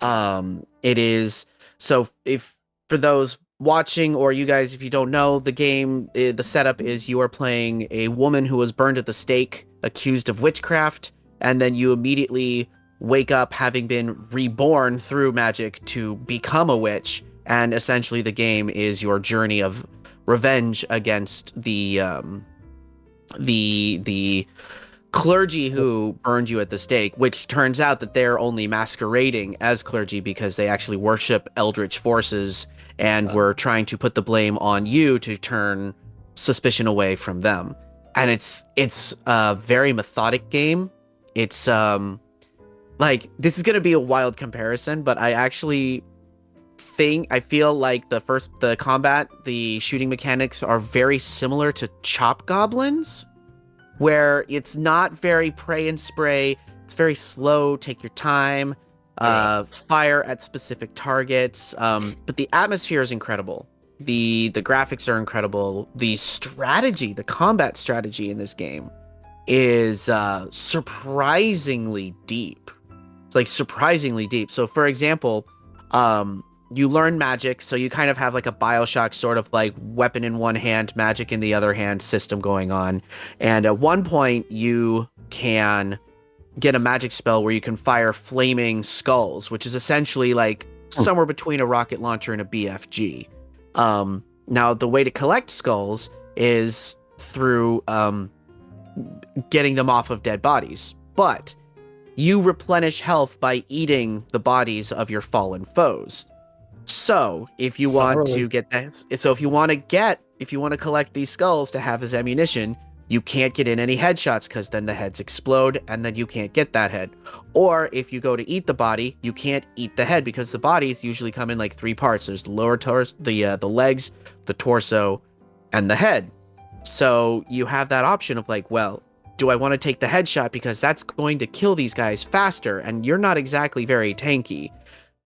It is so if for those watching or you guys, if you don't know the game, the setup is you are playing a woman who was burned at the stake, accused of witchcraft, and then you immediately wake up having been reborn through magic to become a witch, and essentially the game is your journey of revenge against the clergy who burned you at the stake, which turns out that they're only masquerading as clergy because they actually worship eldritch forces and were trying to put the blame on you to turn suspicion away from them. And it's a very methodic game. It's like, this is going to be a wild comparison, but I actually I feel like the combat, the shooting mechanics are very similar to Chop Goblins, where it's not very pray and spray. It's very slow, take your time, fire at specific targets. But the atmosphere is incredible. The graphics are incredible. The combat strategy in this game is surprisingly deep. It's like surprisingly deep. So for example, you learn magic, so you kind of have like a BioShock sort of like weapon in one hand, magic in the other hand system going on. And at one point, you can get a magic spell where you can fire flaming skulls, which is essentially like somewhere between a rocket launcher and a BFG. Now, the way to collect skulls is through getting them off of dead bodies, but you replenish health by eating the bodies of your fallen foes. So if you want to get that, if you want to collect these skulls to have as ammunition, you can't get in any headshots because then the heads explode and then you can't get that head. Or if you go to eat the body, you can't eat the head because the bodies usually come in like three parts. There's the lower torso, the legs, the torso, and the head. So you have that option of like, well, do I want to take the headshot because that's going to kill these guys faster and you're not exactly very tanky?